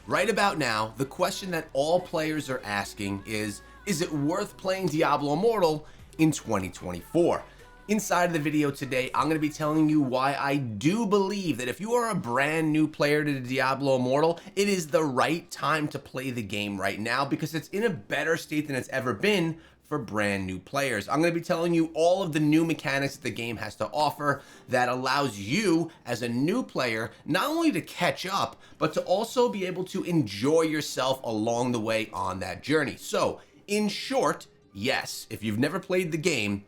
Right about now, the question that all players are asking is it worth playing Diablo Immortal in 2024? Inside of the video today, I'm going to be telling you why I do believe that if you are a brand new player to Diablo Immortal, it is the right time to play the game right now because it's in a better state than it's ever been for brand new players. I'm going to be telling you all of the new mechanics that the game has to offer that allows you as a new player not only to catch up, but to also be able to enjoy yourself along the way on that journey. So, in short, yes, if you've never played the game,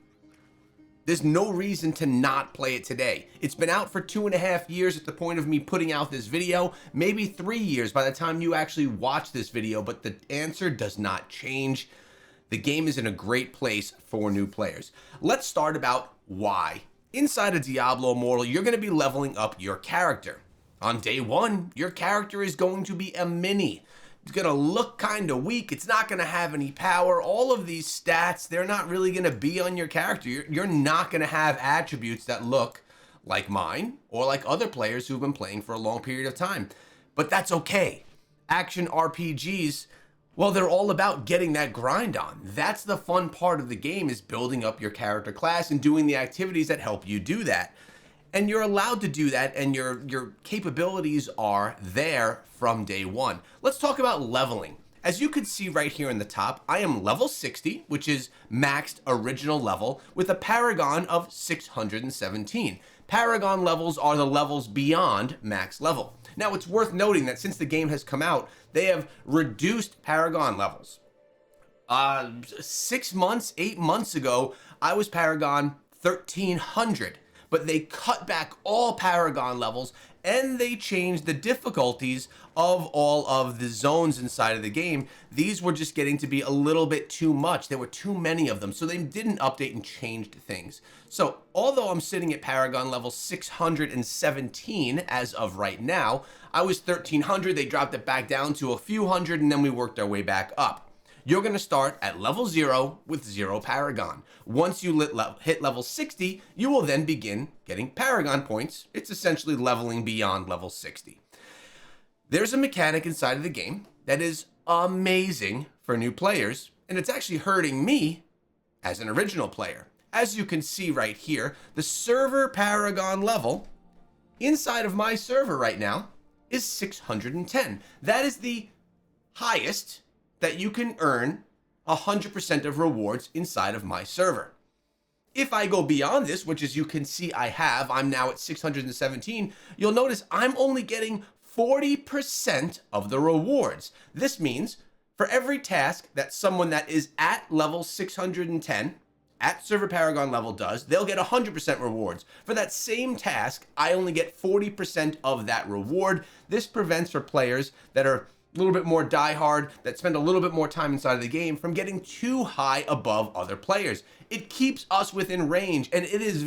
there's no reason to not play it today. It's been out for 2.5 years at the point of me putting out this video, maybe 3 years by the time you actually watch this video, but the answer does not change. The game is in a great place for new players. Let's start about why. Inside of Diablo Immortal, you're going to be leveling up your character. On day one, your character is going to be a mini. It's going to look kind of weak. It's not going to have any power. All of these stats, they're not really going to be on your character. You're not going to have attributes that look like mine or like other players who've been playing for a long period of time. But that's okay. Action RPGs, well, they're all about getting that grind on. That's the fun part of the game, is building up your character class and doing the activities that help you do that. And you're allowed to do that, and your capabilities are there from day one. Let's talk about leveling. As you can see right here in the top, I am level 60, which is maxed original level, with a Paragon of 617. Paragon levels are the levels beyond max level. Now, it's worth noting that since the game has come out, they have reduced Paragon levels. 6 months, 8 months ago, I was Paragon 1300, but they cut back all Paragon levels and they changed the difficulties of all of the zones inside of the game. These were just getting to be a little bit too much. There were too many of them, so they didn't update and changed things. So although I'm sitting at Paragon level 617 as of right now, I was 1300, they dropped it back down to a few hundred, and then we worked our way back up. You're going to start at level 0 with 0 Paragon. Once you hit level 60, you will then begin getting Paragon points. It's essentially leveling beyond level 60. There's a mechanic inside of the game that is amazing for new players, and it's actually hurting me as an original player. As you can see right here, the server Paragon level inside of my server right now is 610. That is the highest that you can earn 100% of rewards inside of my server. If I go beyond this, which as you can see I'm now at 617, you'll notice I'm only getting 40% of the rewards. This means for every task that someone that is at level 610, at server Paragon level does, they'll get 100% rewards. For that same task, I only get 40% of that reward. This prevents for players that are a little bit more diehard, that spend a little bit more time inside of the game, from getting too high above other players. It keeps us within range, and it is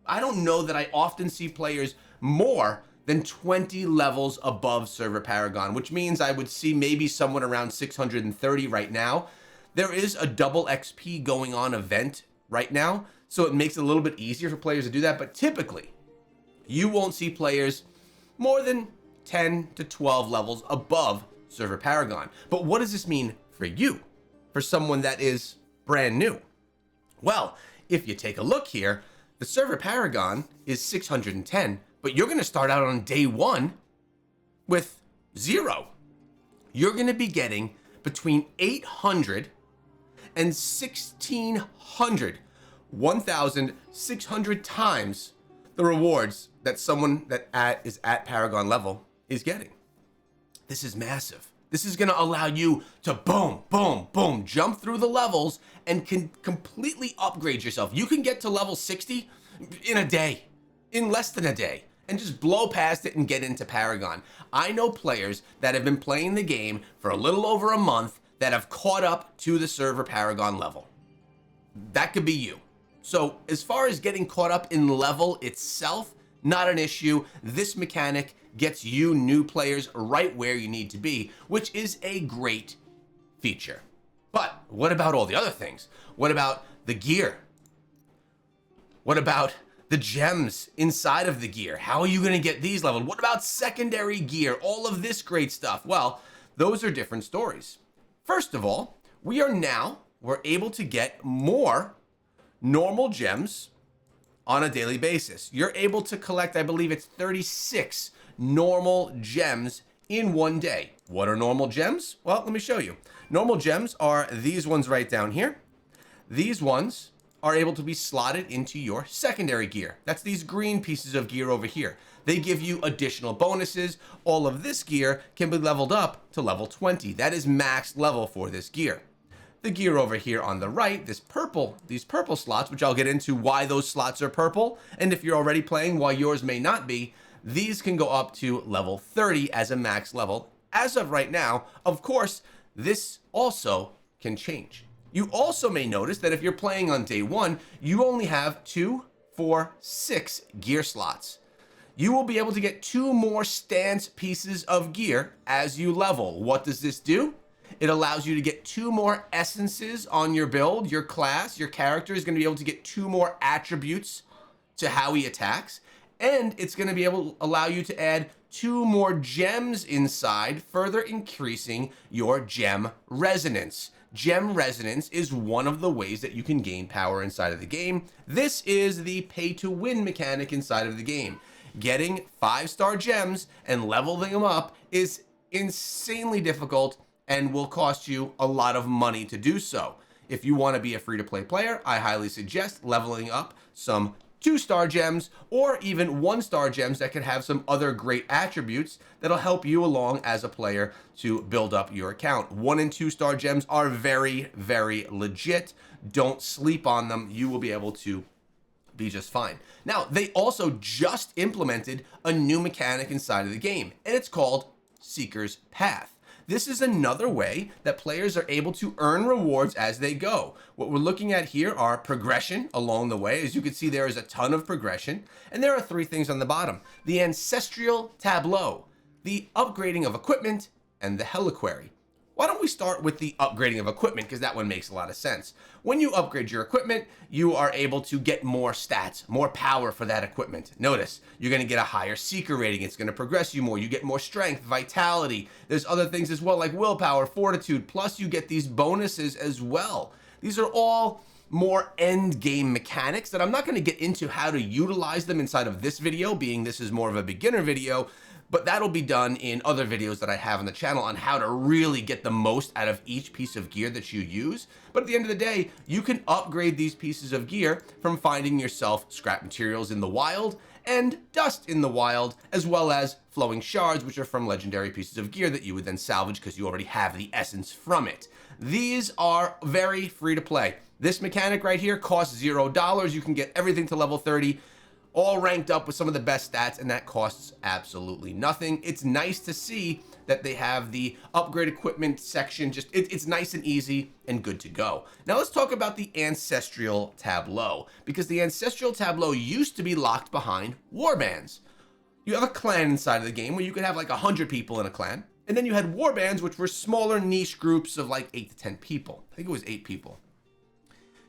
I don't know that I often see players more than 20 levels above server Paragon, which means I would see maybe someone around 630 right now. There is a double XP going on event right now, so it makes it a little bit easier for players to do that, but typically, you won't see players more than 10 to 12 levels above server Paragon. But what does this mean for you, for someone that is brand new? Well, if you take a look here, the server Paragon is 610, but you're going to start out on day one with 0. You're going to be getting between 800 and 1600, 1,600 times the rewards that someone that is at Paragon level is getting. This is massive. This is going to allow you to boom, boom, boom, jump through the levels and can completely upgrade yourself. You can get to level 60 in a day, in less than a day, and just blow past it and get into Paragon. I know players that have been playing the game for a little over a month that have caught up to the server Paragon level. That could be you. So as far as getting caught up in level itself, not an issue. This mechanic gets you new players right where you need to be, which is a great feature. But what about all the other things? What about the gear? What about The gems inside of the gear. How are you going to get these leveled? What about secondary gear? All of this great stuff. Well, those are different stories. First of all, we're able to get more normal gems on a daily basis. You're able to collect, I believe it's 36 normal gems in one day. What are normal gems? Well, let me show you. Normal gems are these ones right down here. These ones are able to be slotted into your secondary gear. That's these green pieces of gear over here. They give you additional bonuses. All of this gear can be leveled up to level 20. That is max level for this gear. The gear over here on the right, these purple slots, which I'll get into why those slots are purple, and if you're already playing, why yours may not be, these can go up to level 30 as a max level. As of right now, of course, this also can change. You also may notice that if you're playing on day one, you only have 2, 4, 6 gear slots. You will be able to get 2 more stance pieces of gear as you level. What does this do? It allows you to get 2 more essences on your build. Your class, your character is going to be able to get 2 more attributes to how he attacks. And it's going to be able to allow you to add 2 more gems inside, further increasing your gem resonance. Gem resonance is one of the ways that you can gain power inside of the game. This is the pay-to-win mechanic inside of the game. Getting 5-star gems and leveling them up is insanely difficult and will cost you a lot of money to do so. If you want to be a free-to-play player, I highly suggest leveling up some 2-star gems or even 1-star gems that can have some other great attributes that'll help you along as a player to build up your account. 1 and 2-star gems are very, very legit. Don't sleep on them. You will be able to be just fine. Now, they also just implemented a new mechanic inside of the game, and it's called Seeker's Path. This is another way that players are able to earn rewards as they go. What we're looking at here are progression along the way. As you can see, there is a ton of progression. And there are 3 things on the bottom: the ancestral tableau, the upgrading of equipment, and the heliquary. Why don't we start with the upgrading of equipment, because that one makes a lot of sense. When you upgrade your equipment, you are able to get more stats, more power for that equipment. Notice, you're going to get a higher seeker rating. It's going to progress you more. You get more strength, vitality. There's other things as well, like willpower, fortitude, plus you get these bonuses as well. These are all more end game mechanics that I'm not going to get into how to utilize them inside of this video, being this is more of a beginner video. But that'll be done in other videos that I have on the channel on how to really get the most out of each piece of gear that you use. But at the end of the day, you can upgrade these pieces of gear from finding yourself scrap materials in the wild and dust in the wild, as well as flowing shards, which are from legendary pieces of gear that you would then salvage because you already have the essence from it. These are very free to play. This mechanic right here costs $0. You can get everything to level 30. All ranked up with some of the best stats, and that costs absolutely nothing. It's nice to see that they have the upgrade equipment section. It's nice and easy and good to go. Now let's talk about the ancestral tableau, because the ancestral tableau used to be locked behind warbands. You have a clan inside of the game where you could have like 100 people in a clan, and then you had warbands, which were smaller niche groups of like 8 to 10 people. I think it was 8 people.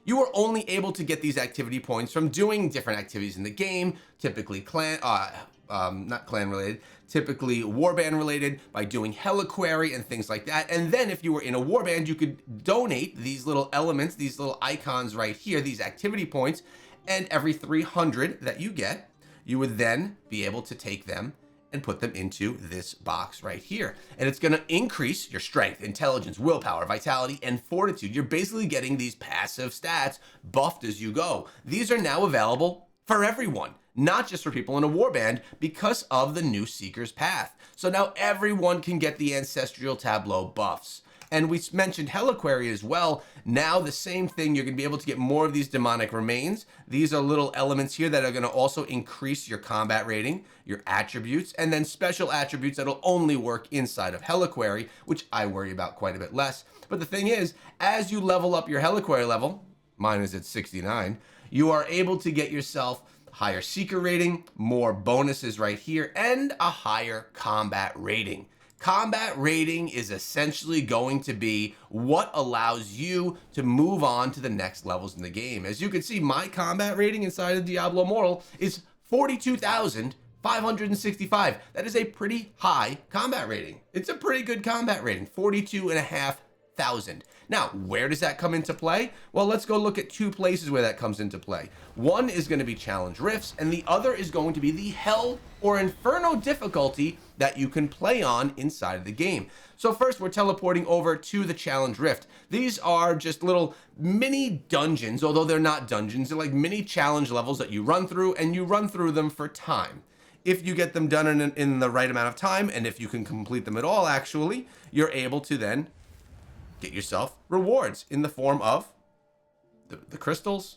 You were only able to get these activity points from doing different activities in the game, typically not clan related, typically warband related, by doing heliquary and things like that. And then if you were in a warband, you could donate these little elements, these little icons right here, these activity points, and every 300 that you get, you would then be able to take them and put them into this box right here. And it's going to increase your strength, intelligence, willpower, vitality, and fortitude. You're basically getting these passive stats buffed as you go. These are now available for everyone, not just for people in a warband, because of the new Seeker's Path. So now everyone can get the ancestral tableau buffs. And we mentioned heliquary as well. Now the same thing, you're going to be able to get more of these demonic remains. These are little elements here that are going to also increase your combat rating, your attributes, and then special attributes that'll only work inside of heliquary, which I worry about quite a bit less. But the thing is, as you level up your heliquary level, mine is at 69, you are able to get yourself higher seeker rating, more bonuses right here, and a higher combat rating. Combat rating is essentially going to be what allows you to move on to the next levels in the game. As you can see, my combat rating inside of Diablo Immortal is 42,565. That is a pretty high combat rating. It's a pretty good combat rating, 42,500. Now, where does that come into play? Well, let's go look at two places where that comes into play. One is going to be challenge rifts, and the other is going to be the hell or inferno difficulty that you can play on inside of the game. So first, we're teleporting over to the challenge rift. These are just little mini dungeons, although they're not dungeons. They're like mini challenge levels that you run through, and you run through them for time. If you get them done in the right amount of time, and if you can complete them at all, actually, you're able to then get yourself rewards in the form of the crystals,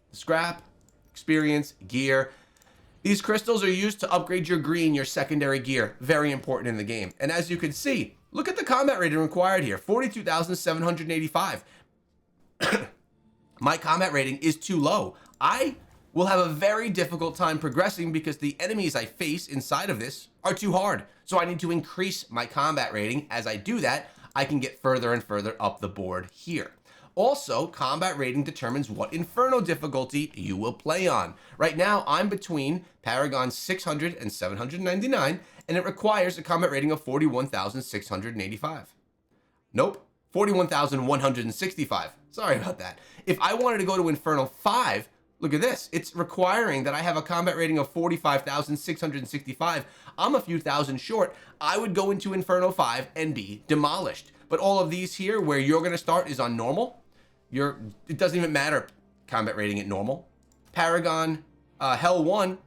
the scrap, experience, gear. These crystals are used to upgrade your green, your secondary gear. Very important in the game. And as you can see, look at the combat rating required here, 42,785. My combat rating is too low. I will have a very difficult time progressing because the enemies I face inside of this are too hard. So I need to increase my combat rating. As I do that, I can get further and further up the board here. Also, combat rating determines what Inferno difficulty you will play on. Right now, I'm between Paragon 600 and 799, and it requires a combat rating of 41,685. Nope, 41,165. Sorry about that. If I wanted to go to Inferno 5, look at this. It's requiring that I have a combat rating of 45,665. I'm a few thousand short. I would go into Inferno 5 and be demolished. But all of these here, where you're going to start is on normal. It doesn't even matter combat rating at normal. Paragon, Hell 1,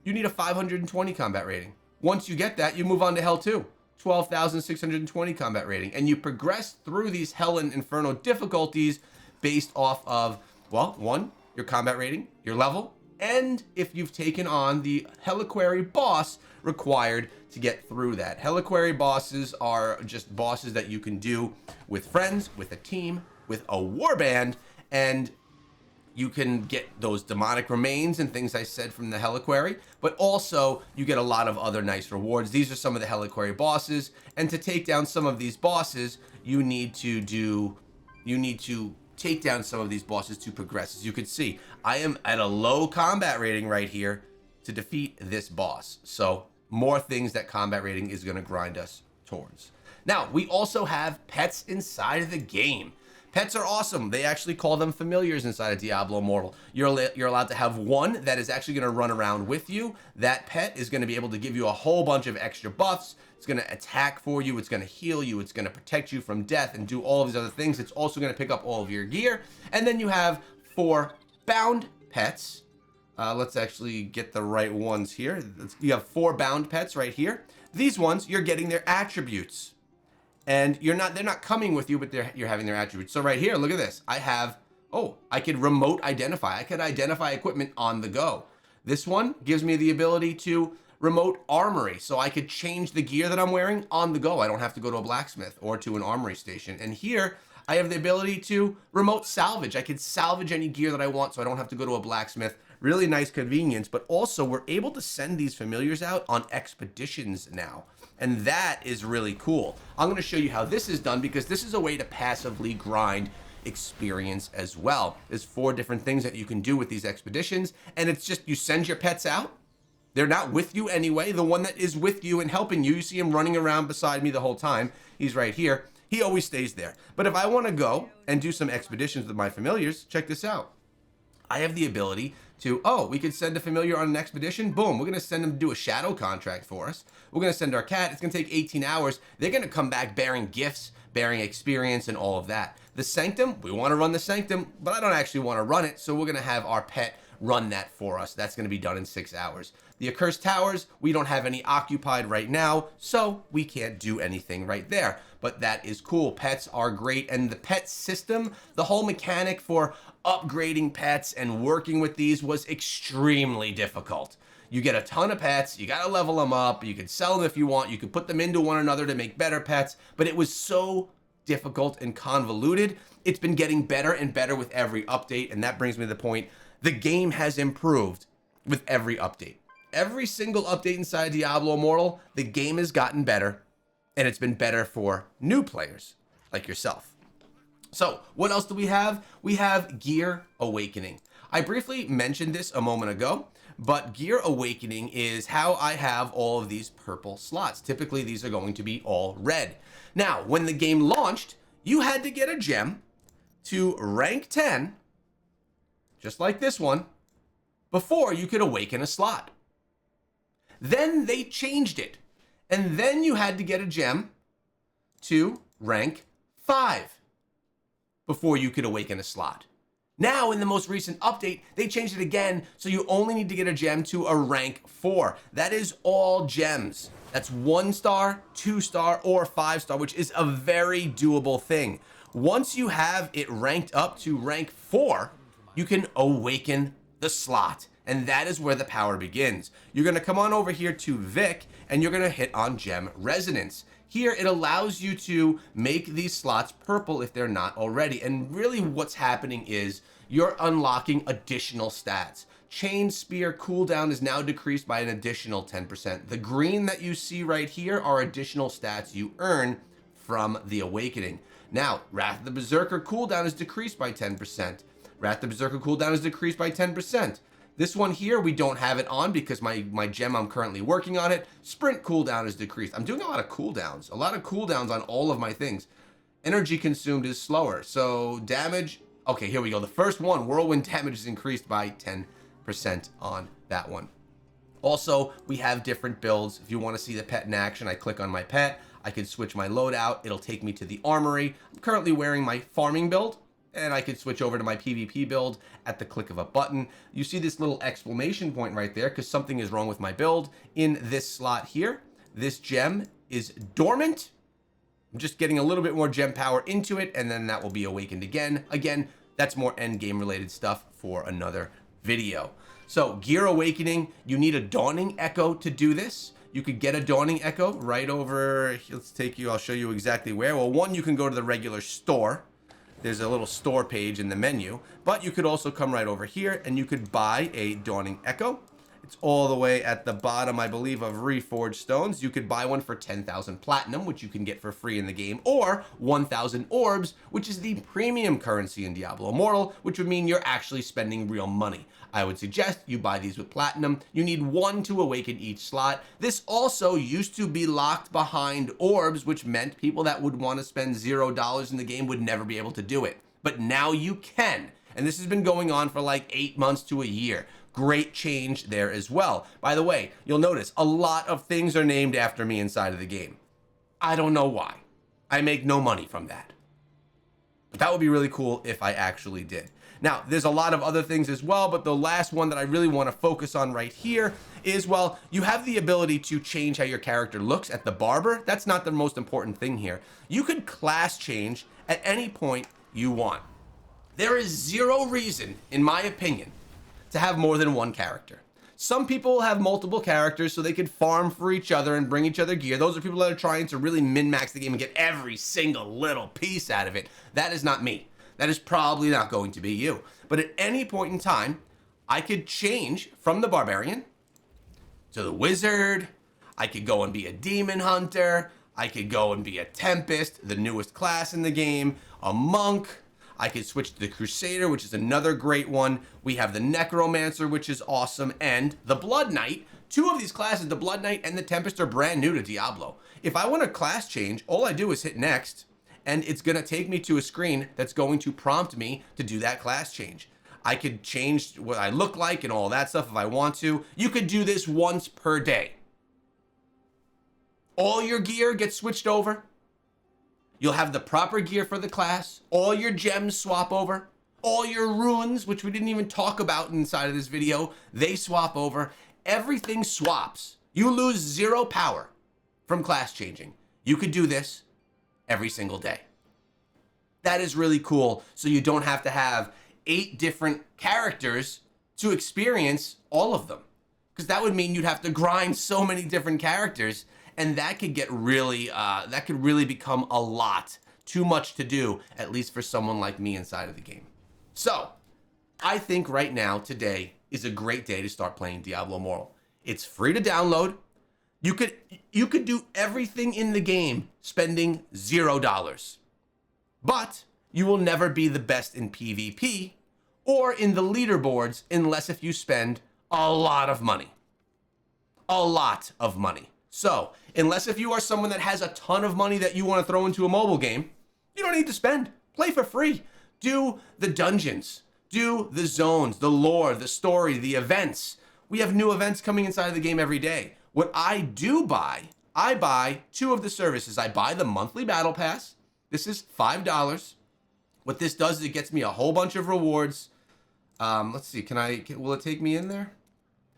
you need a 520 combat rating. Once you get that, you move on to Hell 2. 12,620 combat rating. And you progress through these Hell and Inferno difficulties based off of, well, one, your combat rating, your level, and if you've taken on the Heliquary boss required to get through that. Heliquary bosses are just bosses that you can do with friends, with a team, with a warband, and you can get those demonic remains and things I said from the Heliquary, but also you get a lot of other nice rewards. These are some of the Heliquary bosses, and to take down some of these bosses, you need to take down some of these bosses to progress. As you can see, I am at a low combat rating right here to defeat this boss. So more things that combat rating is going to grind us towards. Now, we also have pets inside of the game. Pets are awesome. They actually call them familiars inside of Diablo Immortal. You're allowed to have one that is actually going to run around with you. That pet is going to be able to give you a whole bunch of extra buffs. It's going to attack for you. It's going to heal you. It's going to protect you from death and do all of these other things. It's also going to pick up all of your gear. And then you have 4 bound pets. Let's actually get the right ones here. You have 4 bound pets right here. These ones, you're getting their attributes. And they're not coming with you, but you're having their attributes. So right here, look at this. I could remote identify. I could identify equipment on the go. This one gives me the ability to remote armory. So I could change the gear that I'm wearing on the go. I don't have to go to a blacksmith or to an armory station. And here I have the ability to remote salvage. I could salvage any gear that I want, so I don't have to go to a blacksmith. Really nice convenience, but also we're able to send these familiars out on expeditions now. And that is really cool. I'm going to show you how this is done because this is a way to passively grind experience as well. There's 4 different things that you can do with these expeditions, and it's just you send your pets out. They're not with you anyway. The one that is with you and helping you, you see him running around beside me the whole time. He's right here. He always stays there. But if I want to go and do some expeditions with my familiars, check this out. I have the ability to, we could send a familiar on an expedition. Boom, we're going to send them to do a shadow contract for us. We're going to send our cat. It's going to take 18 hours. They're going to come back bearing gifts, bearing experience, and all of that. The Sanctum, we want to run the Sanctum, but I don't actually want to run it, so we're going to have our pet run that for us. That's going to be done in 6 hours. The Accursed Towers, we don't have any occupied right now, so we can't do anything right there. But that is cool. Pets are great, and the pet system, the whole mechanic for upgrading pets and working with these was extremely difficult. You get a ton of pets, you gotta level them up, you can sell them if you want, you can put them into one another to make better pets, but it was so difficult and convoluted. It's been getting better and better with every update, and that brings me to the point, the game has improved with every update. Every single update inside Diablo Immortal, the game has gotten better, and it's been better for new players like yourself. So what else do we have? We have Gear Awakening. I briefly mentioned this a moment ago, but Gear Awakening is how I have all of these purple slots. Typically, these are going to be all red. Now, when the game launched, you had to get a gem to rank 10, just like this one, before you could awaken a slot. Then they changed it, and then you had to get a gem to rank 5 before you could awaken a slot. Now, in the most recent update, they changed it again, so you only need to get a gem to a rank 4. That is all gems. That's 1 star, 2 star, or 5 star, which is a very doable thing. Once you have it ranked up to rank 4, you can awaken the slot, and that is where the power begins. You're gonna come on over here to Vic, and you're gonna hit on Gem Resonance. Here, it allows you to make these slots purple if they're not already. And really what's happening is you're unlocking additional stats. Chain Spear cooldown is now decreased by an additional 10%. The green that you see right here are additional stats you earn from the Awakening. Now, Wrath of the Berserker cooldown is decreased by 10%. Wrath of the Berserker cooldown is decreased by 10%. This one here, we don't have it on because my gem, I'm currently working on it. Sprint cooldown is decreased. I'm doing a lot of cooldowns on all of my things. Energy consumed is slower. So damage, okay, here we go. The first one, whirlwind damage is increased by 10% on that one. Also, we have different builds. If you want to see the pet in action, I click on my pet. I can switch my loadout. It'll take me to the armory. I'm currently wearing my farming build, and I could switch over to my PvP build at the click of a button. You see this little exclamation point right there because something is wrong with my build. In this slot here, this gem is dormant. I'm just getting a little bit more gem power into it, and then that will be awakened again. Again, that's more end game related stuff for another video. So Gear Awakening, you need a Dawning Echo to do this. You could get a Dawning Echo right over, let's take you, I'll show you exactly where. Well, one, you can go to the regular store. There's a little store page in the menu, but you could also come right over here and you could buy a Dawning Echo. It's all the way at the bottom, I believe, of Reforged Stones. You could buy one for 10,000 platinum, which you can get for free in the game, or 1,000 orbs, which is the premium currency in Diablo Immortal, which would mean you're actually spending real money. I would suggest you buy these with platinum. You need 1 to awaken each slot. This also used to be locked behind orbs, which meant people that would want to spend $0 in the game would never be able to do it. But now you can. And this has been going on for like 8 months to a year. Great change there as well. By the way, you'll notice a lot of things are named after me inside of the game. I don't know why. I make no money from that. But that would be really cool if I actually did. Now, there's a lot of other things as well, but the last one that I really want to focus on right here is, well, you have the ability to change how your character looks at the barber. That's not the most important thing here. You could class change at any point you want. There is zero reason, in my opinion, to have more than one character. Some people have multiple characters so they could farm for each other and bring each other gear. Those are people that are trying to really min-max the game and get every single little piece out of it. That is not me. That is probably not going to be you. But at any point in time, I could change from the barbarian to the wizard. I could go and be a demon hunter. I could go and be a tempest, the newest class in the game, a monk. I could switch to the Crusader, which is another great one. We have the Necromancer, which is awesome, and the Blood Knight. 2 of these classes, the Blood Knight and the Tempest, are brand new to Diablo. If I want a class change, all I do is hit next, and it's gonna take me to a screen that's going to prompt me to do that class change. I could change what I look like and all that stuff if I want to. You could do this once per day. All your gear gets switched over. You'll have the proper gear for the class. All your gems swap over. All your runes, which we didn't even talk about inside of this video, they swap over. Everything swaps. You lose 0 power from class changing. You could do this every single day. That is really cool, so you don't have to have 8 different characters to experience all of them. Because that would mean you'd have to grind so many different characters, and that could get really, that could really become a lot. Too much to do, at least for someone like me inside of the game. So, I think right now, today, is a great day to start playing Diablo Immortal. It's free to download. You could do everything in the game spending $0, but you will never be the best in PvP or in the leaderboards unless if you spend a lot of money. A lot of money. So, unless if you are someone that has a ton of money that you want to throw into a mobile game, you don't need to spend. Play for free. Do the dungeons. Do the zones, the lore, the story, the events. We have new events coming inside of the game every day. What I do buy, I buy two of the services. I buy the monthly battle pass. This is $5. What this does is it gets me a whole bunch of rewards. Let's see, will it take me in there?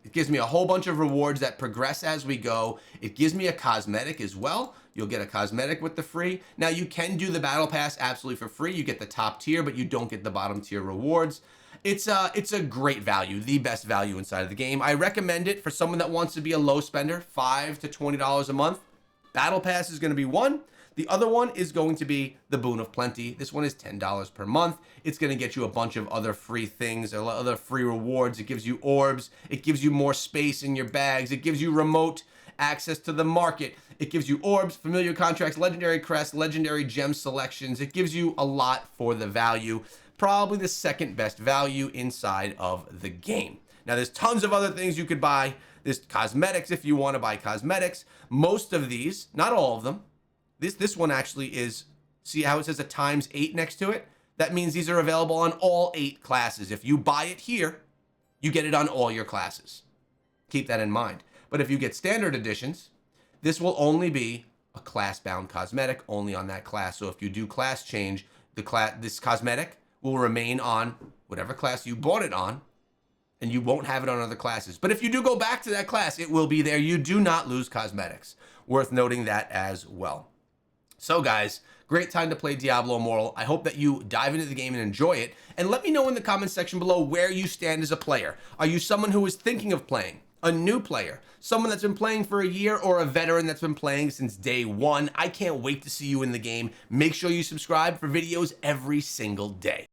It gives me a whole bunch of rewards that progress as we go. It gives me a cosmetic as well. You'll get a cosmetic with the free. Now you can do the battle pass absolutely for free. You get the top tier, but you don't get the bottom tier rewards. It's a great value, the best value inside of the game. I recommend it for someone that wants to be a low spender, $5 to $20 a month. Battle pass is going to be one. The other one is going to be the Boon of Plenty. This one is $10 per month. It's going to get you a bunch of other free things, other free rewards. It gives you orbs. It gives you more space in your bags. It gives you remote access to the market. It gives you orbs, familiar contracts, legendary crests, legendary gem selections. It gives you a lot for the value. Probably the second best value inside of the game. Now, there's tons of other things you could buy. There's cosmetics if you want to buy cosmetics. Most of these, not all of them, this one actually is, see how it says a ×8 next to it? That means these are available on all 8 classes. If you buy it here, you get it on all your classes. Keep that in mind. But if you get standard editions, this will only be a class-bound cosmetic only on that class. So if you do class change, this cosmetic will remain on whatever class you bought it on, and you won't have it on other classes. But if you do go back to that class, it will be there. You do not lose cosmetics. Worth noting that as well. So guys, great time to play Diablo Immortal. I hope that you dive into the game and enjoy it. And let me know in the comments section below where you stand as a player. Are you someone who is thinking of playing? A new player? Someone that's been playing for a year, or a veteran that's been playing since day one? I can't wait to see you in the game. Make sure you subscribe for videos every single day.